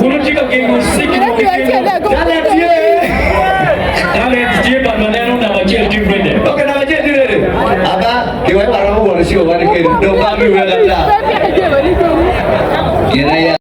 Uno chico que musiki dale tie ba maneno na wachel different okay na wachel different aba kiwa para mo wala siyo wala ke do kami wala la kira ya